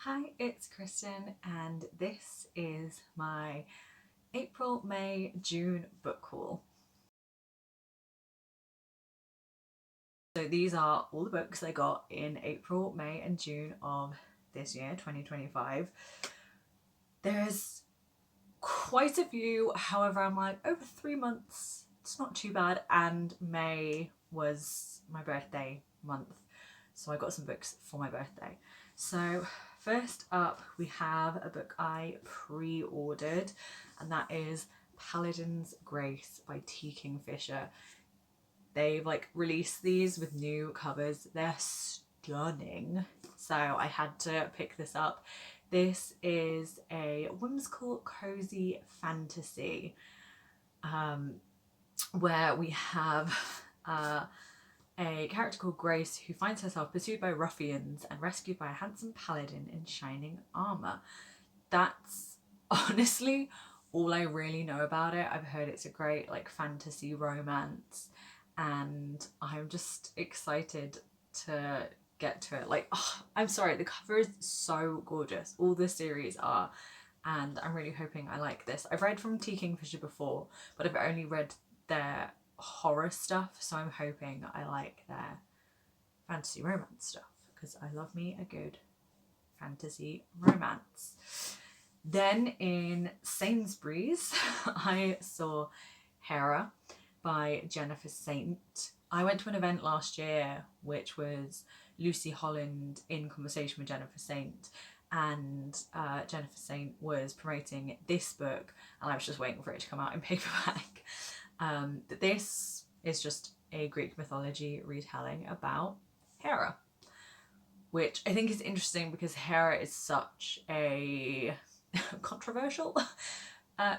Hi, it's Kristen, and this is my April, May, June book haul. So these are all the books I got in April, May, and June of this year, 2025. There's quite a few, however, I'm like over 3 months, it's not too bad, and May was my birthday month, so I got some books for my birthday. So first up we have a book I pre-ordered, and that is Paladin's Grace by T. Kingfisher. They've released these with new covers. They're stunning, so I had to pick this up. This is a whimsical cozy fantasy where we have a character called Grace who finds herself pursued by ruffians and rescued by a handsome paladin in shining armour. That's honestly all I really know about it. I've heard it's a great fantasy romance, and I'm just excited to get to it. I'm sorry, the cover is so gorgeous. All the series are, and I'm really hoping I like this. I've read from T. Kingfisher before, but I've only read their horror stuff, so I'm hoping I like their fantasy romance stuff because I love me a good fantasy romance. Then in Sainsbury's, I saw Hera by Jennifer Saint. I went to an event last year which was Lucy Holland in conversation with Jennifer Saint, and Jennifer Saint was promoting this book, and I was just waiting for it to come out in paperback. This is just a Greek mythology retelling about Hera, which I think is interesting because Hera is such a controversial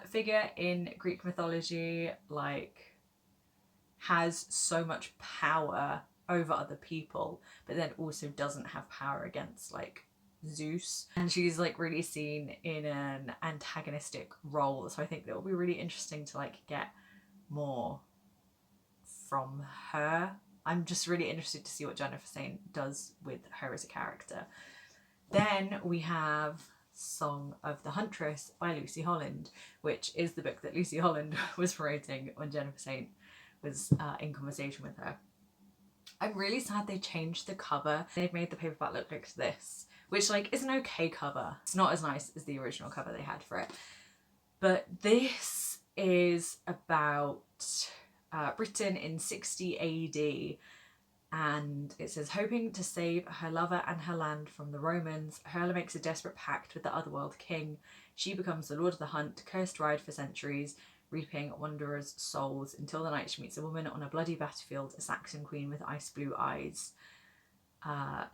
figure in Greek mythology, has so much power over other people, but then also doesn't have power against Zeus. And she's really seen in an antagonistic role. So I think that will be really interesting to get more from her. I'm just really interested to see what Jennifer Saint does with her as a character. Then we have Song of the Huntress by Lucy Holland, which is the book that Lucy Holland was promoting when Jennifer Saint was in conversation with her. I'm really sad they changed the cover. They've made the paperback look like this, which is an okay cover. It's not as nice as the original cover they had for it. But this is about Britain in 60 AD, and it says, hoping to save her lover and her land from the Romans, Herla makes a desperate pact with the Otherworld king. She becomes the Lord of the Hunt, cursed ride for centuries, reaping wanderers' souls until the night she meets a woman on a bloody battlefield, a Saxon queen with ice blue eyes.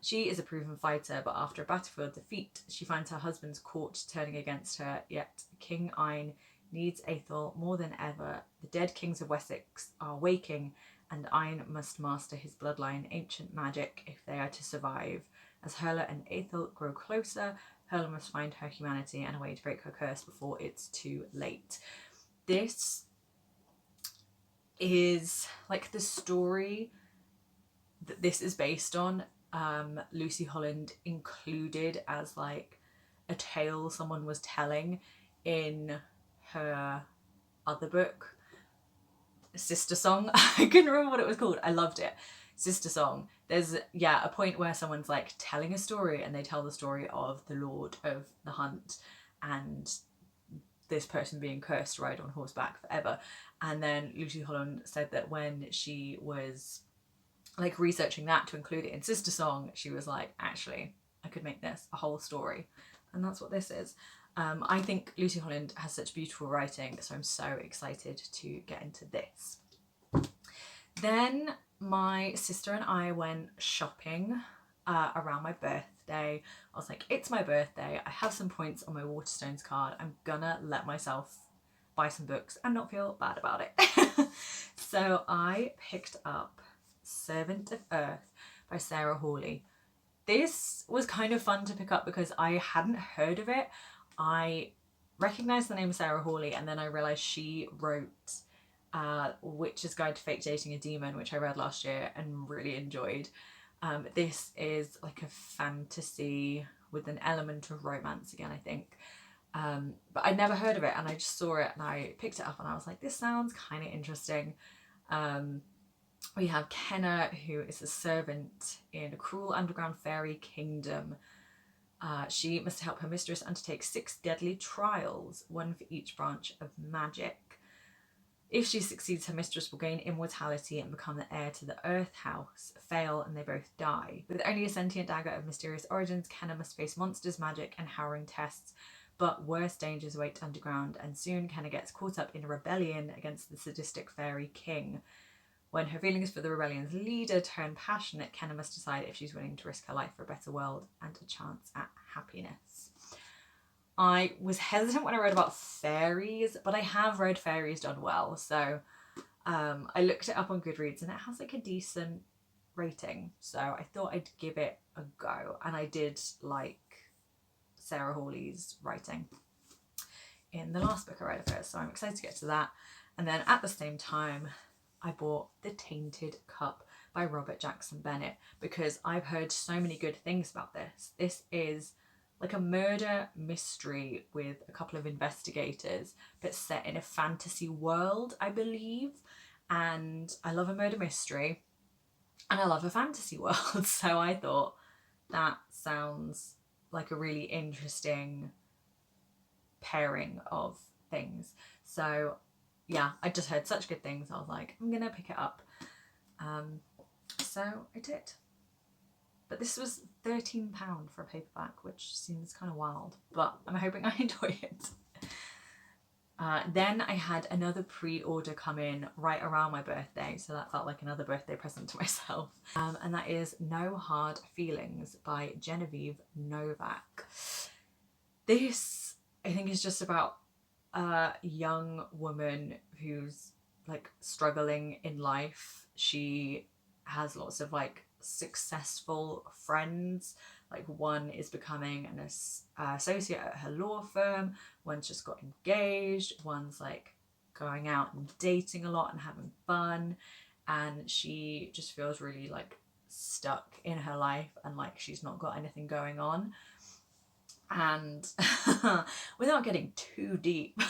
She is a proven fighter, but after a battlefield defeat, she finds her husband's court turning against her, yet King Ine needs Aethel more than ever. The dead kings of Wessex are waking, and Ine must master his bloodline ancient magic if they are to survive. As Herla and Aethel grow closer, Herla must find her humanity and a way to break her curse before it's too late. This is the story that this is based on. Lucy Holland included as a tale someone was telling in her other book, Sister Song. I couldn't remember what it was called. I loved it. Sister Song. There's a point where someone's telling a story, and they tell the story of the Lord of the Hunt and this person being cursed to ride on horseback forever. And then Lucy Holland said that when she was researching that to include it in Sister Song, she was actually, I could make this a whole story. And that's what this is. I think Lucy Holland has such beautiful writing, so I'm so excited to get into this. Then my sister and I went shopping around my birthday. I was like, it's my birthday, I have some points on my Waterstones card, I'm gonna let myself buy some books and not feel bad about it. So I picked up Servant of Earth by Sarah Hawley. This was kind of fun to pick up because I hadn't heard of it. I recognised the name Sarah Hawley, and then I realised she wrote Witch's Guide to Fake Dating a Demon, which I read last year and really enjoyed. This is a fantasy with an element of romance again, I think. But I'd never heard of it, and I just saw it and I picked it up and I was like, this sounds kind of interesting. We have Kenna, who is a servant in a cruel underground fairy kingdom. She must help her mistress undertake 6 deadly trials, one for each branch of magic. If she succeeds, her mistress will gain immortality and become the heir to the Earth House. Fail and they both die. With only a sentient dagger of mysterious origins, Kenna must face monsters, magic and harrowing tests, but worse dangers await underground, and soon Kenna gets caught up in a rebellion against the sadistic fairy king. When her feelings for the rebellion's leader turn passionate, Kenna must decide if she's willing to risk her life for a better world and a chance at happiness. I was hesitant when I read about fairies, but I have read Fairies Done Well, so I looked it up on Goodreads and it has like a decent rating, so I thought I'd give it a go, and I did like Sarah Hawley's writing in the last book I read of hers, so I'm excited to get to that. And then at the same time, I bought The Tainted Cup by Robert Jackson Bennett because I've heard so many good things about this. This is like a murder mystery with a couple of investigators, but set in a fantasy world, I believe. And I love a murder mystery and I love a fantasy world, so I thought that sounds like a really interesting pairing of things. So yeah, I just heard such good things. I was like, I'm gonna pick it up. So I did. But this was £13 for a paperback, which seems kind of wild, but I'm hoping I enjoy it. Then I had another pre-order come in right around my birthday, so that felt like another birthday present to myself. And that is No Hard Feelings by Genevieve Novak. This, I think, is just about a young woman who's like struggling in life. She has lots of like successful friends. Like one is becoming an associate at her law firm, one's just got engaged, one's like going out and dating a lot and having fun, and she just feels really like stuck in her life and like she's not got anything going on. And without getting too deep,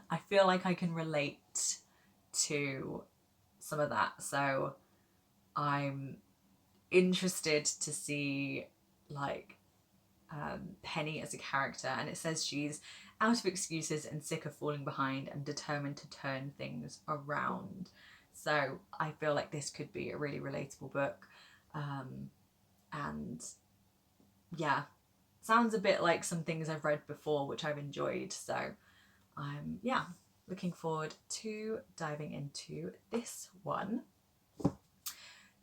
I feel like I can relate to some of that, so I'm interested to see like Penny as a character, and it says she's out of excuses and sick of falling behind and determined to turn things around. So I feel like this could be a really relatable book, and yeah, sounds a bit like some things I've read before which I've enjoyed, so I'm looking forward to diving into this one.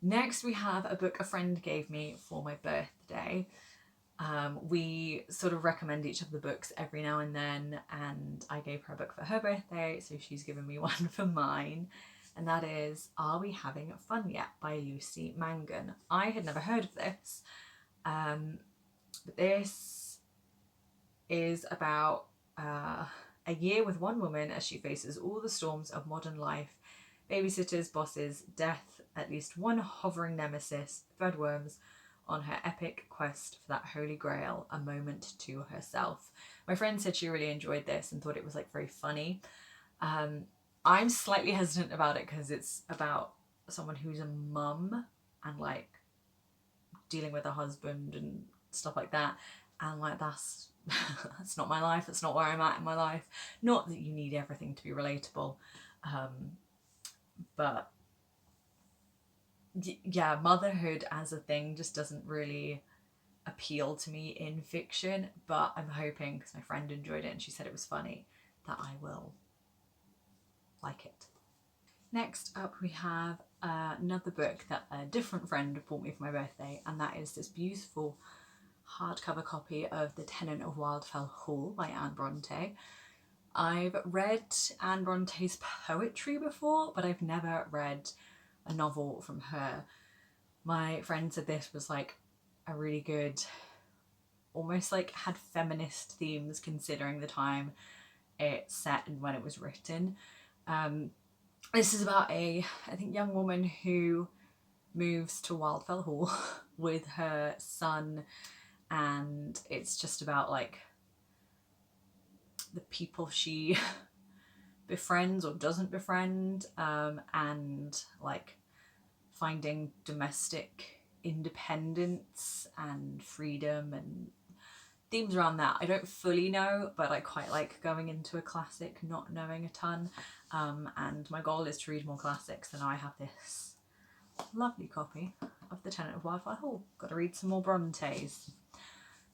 Next we have a book a friend gave me for my birthday. We sort of recommend each other books every now and then, and I gave her a book for her birthday, so she's given me one for mine, and that is Are We Having Fun Yet by Lucy Mangan. I had never heard of this, but this is about a year with one woman as she faces all the storms of modern life: babysitters, bosses, death, at least one hovering nemesis, threadworms, on her epic quest for that holy grail, a moment to herself. My friend said she really enjoyed this and thought it was like very funny. I'm slightly hesitant about it because it's about someone who's a mum and like dealing with a husband and stuff like that, and like that's that's not my life, that's not where I'm at in my life. Not that you need everything to be relatable, but yeah, motherhood as a thing just doesn't really appeal to me in fiction, but I'm hoping, because my friend enjoyed it and she said it was funny, that I will like it. Next up we have another book that a different friend bought me for my birthday, and that is this beautiful hardcover copy of The Tenant of Wildfell Hall by Anne Bronte. I've read Anne Bronte's poetry before, but I've never read a novel from her. My friend said this was like a really good, almost like had feminist themes considering the time it's set and when it was written. This is about I think young woman who moves to Wildfell Hall with her son and it's just about like the people she befriends or doesn't befriend, and like finding domestic independence and freedom and themes around that. I don't fully know, but I quite like going into a classic not knowing a ton, and my goal is to read more classics, and I have this lovely copy of The Tenant of Wildfire Hall. Got to read some more Brontes.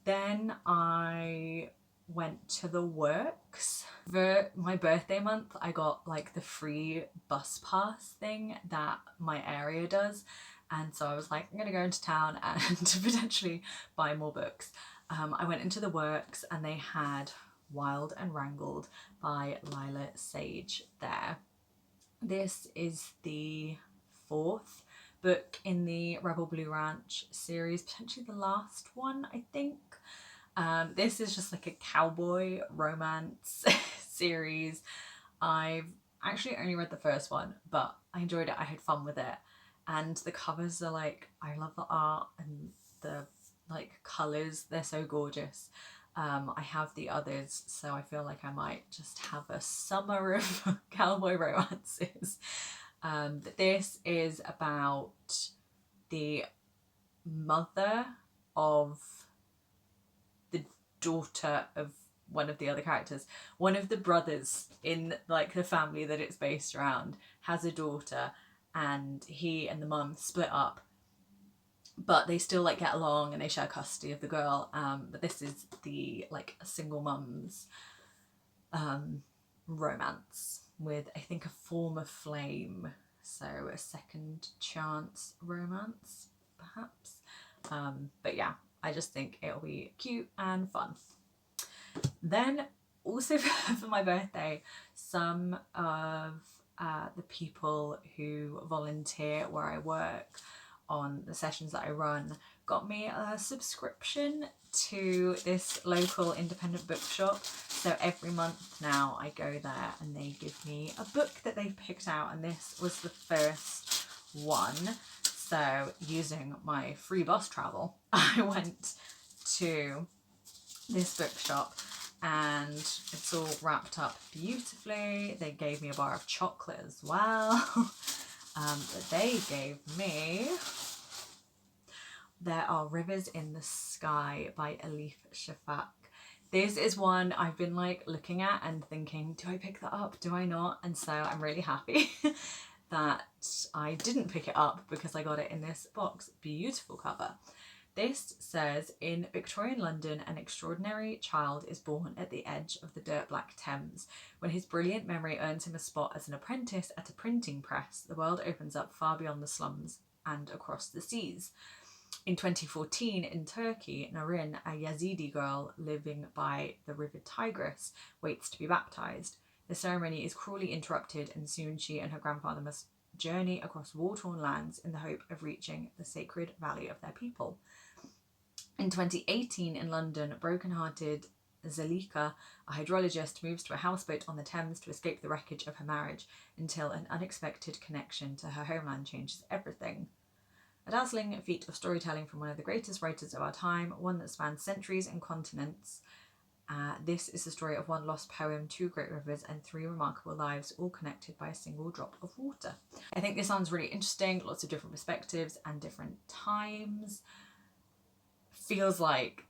Then I went to the works. For my birthday month, I got like the free bus pass thing that my area does, and so I was like, I'm gonna go into town and potentially buy more books. I went into the works and they had Wild and Wrangled by Lila Sage there. This is the 4th book in the Rebel Blue Ranch series, potentially the last one, I think. This is just like a cowboy romance series. I've actually only read the first one, but I enjoyed it. I had fun with it. And the covers are like, I love the art and the like colours, they're so gorgeous. I have the others, so I feel like I might just have a summer of cowboy romances. But this is about the mother of the daughter of one of the other characters. One of the brothers in like the family that it's based around has a daughter, and he and the mum split up, but they still like get along and they share custody of the girl. But this is the like single mum's romance with, I think, a former flame, so a second chance romance perhaps. But yeah, I just think it'll be cute and fun. Then also for my birthday, some of the people who volunteer where I work on the sessions that I run got me a subscription to this local independent bookshop. So every month now I go there and they give me a book that they've picked out, and this was the first one. So using my free bus travel, I went to this bookshop and it's all wrapped up beautifully. They gave me a bar of chocolate as well. But they gave me There Are Rivers in the Sky by Elif Shafak. This is one I've been like looking at and thinking, do I pick that up? Do I not? And so I'm really happy that I didn't pick it up because I got it in this box. Beautiful cover. This says, in Victorian London, an extraordinary child is born at the edge of the dirt-black Thames. When his brilliant memory earns him a spot as an apprentice at a printing press, the world opens up far beyond the slums and across the seas. In 2014, in Turkey, Narin, a Yazidi girl living by the river Tigris, waits to be baptised. The ceremony is cruelly interrupted, and soon she and her grandfather must journey across war-torn lands in the hope of reaching the sacred valley of their people. In 2018, in London, broken-hearted Zalika, a hydrologist, moves to a houseboat on the Thames to escape the wreckage of her marriage until an unexpected connection to her homeland changes everything. A dazzling feat of storytelling from one of the greatest writers of our time, one that spans centuries and continents. This is the story of one lost poem, 2 great rivers, and 3 remarkable lives, all connected by a single drop of water. I think this sounds really interesting, lots of different perspectives and different times. Feels like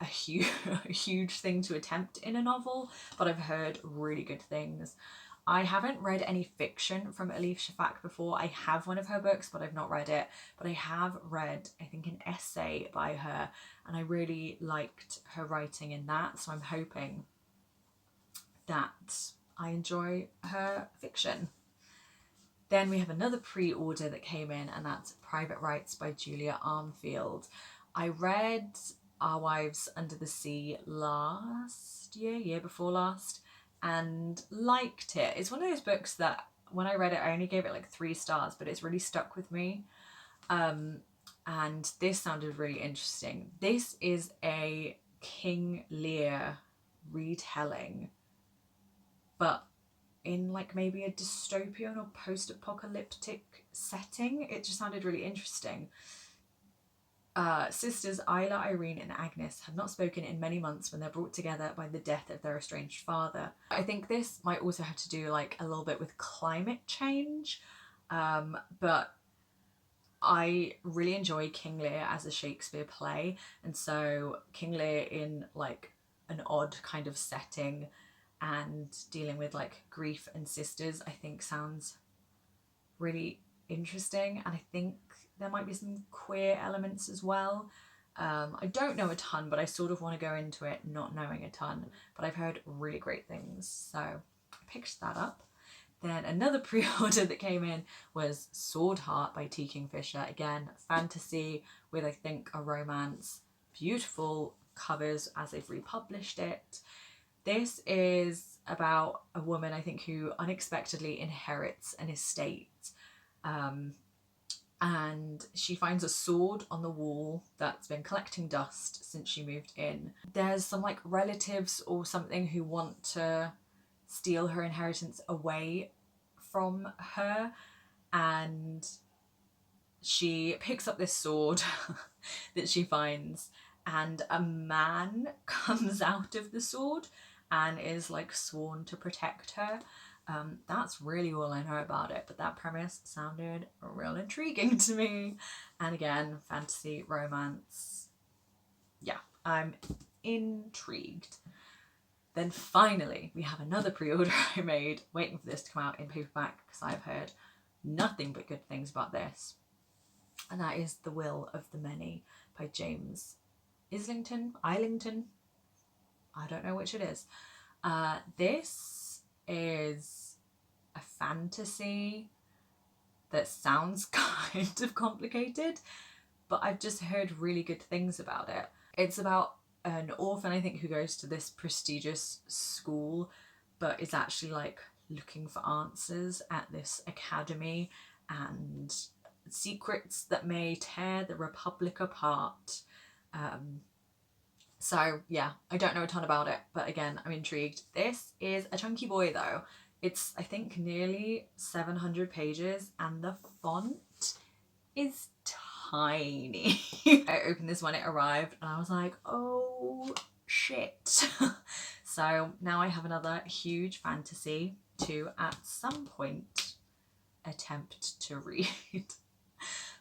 a huge thing to attempt in a novel, but I've heard really good things. I haven't read any fiction from Elif Shafak before. I have one of her books, but I've not read it. But I have read, I think, an essay by her, and I really liked her writing in that. So I'm hoping that I enjoy her fiction. Then we have another pre-order that came in, and that's Private Rights by Julia Armfield. I read Our Wives Under the Sea last year before last, and liked it. It's one of those books that when I read it, I only gave it like 3 stars, but it's really stuck with me. And this sounded really interesting. This is a King Lear retelling, but in like maybe a dystopian or post-apocalyptic setting. It just sounded really interesting. Sisters Isla, Irene and Agnes had not spoken in many months when they're brought together by the death of their estranged father. I think this might also have to do like a little bit with climate change, but I really enjoy King Lear as a Shakespeare play, and so King Lear in like an odd kind of setting and dealing with like grief and sisters, I think sounds really interesting, and I think there might be some queer elements as well. I don't know a ton, but I sort of want to go into it not knowing a ton, but I've heard really great things, so I picked that up. Then another pre-order that came in was Sword Heart by T. Kingfisher. Again, fantasy with I think a romance. Beautiful covers as they've republished it. This is about a woman, I think, who unexpectedly inherits an estate. And she finds a sword on the wall that's been collecting dust since she moved in. There's some like relatives or something who want to steal her inheritance away from her, and she picks up this sword that she finds, and a man comes out of the sword and is like sworn to protect her. That's really all I know about it, but that premise sounded real intriguing to me. And again, fantasy, romance. Yeah, I'm intrigued. Then finally, we have another pre-order I made, waiting for this to come out in paperback because I've heard nothing but good things about this. And that is The Will of the Many by James Islington? I don't know which it is. This is a fantasy that sounds kind of complicated, but I've just heard really good things about it. It's about an orphan, I think, who goes to this prestigious school but is actually like looking for answers at this academy and secrets that may tear the Republic apart. So yeah, I don't know a ton about it, but again, I'm intrigued. This is a chunky boy though. It's, I think, nearly 700 pages and the font is tiny. I opened this when it arrived and I was like, oh shit. So now I have another huge fantasy to at some point attempt to read.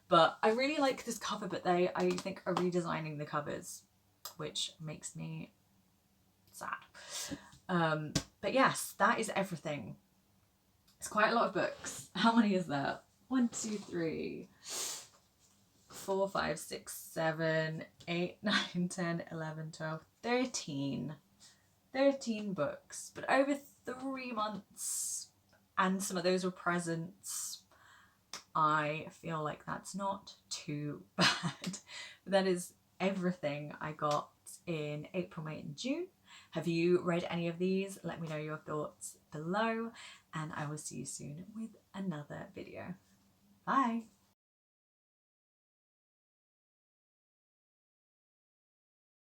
But I really like this cover, but they, I think, are redesigning the covers, which makes me sad. But yes, that is everything. It's quite a lot of books. How many is that? 1, 2, 3, 4, 5, 6, 7, 8, 9, 10, 11, 12, 13. 13 books, but over 3 months, and some of those were presents. I feel like that's not too bad. But that is everything I got in April, May and June. Have you read any of these? Let me know your thoughts below, and I will see you soon with another video. Bye!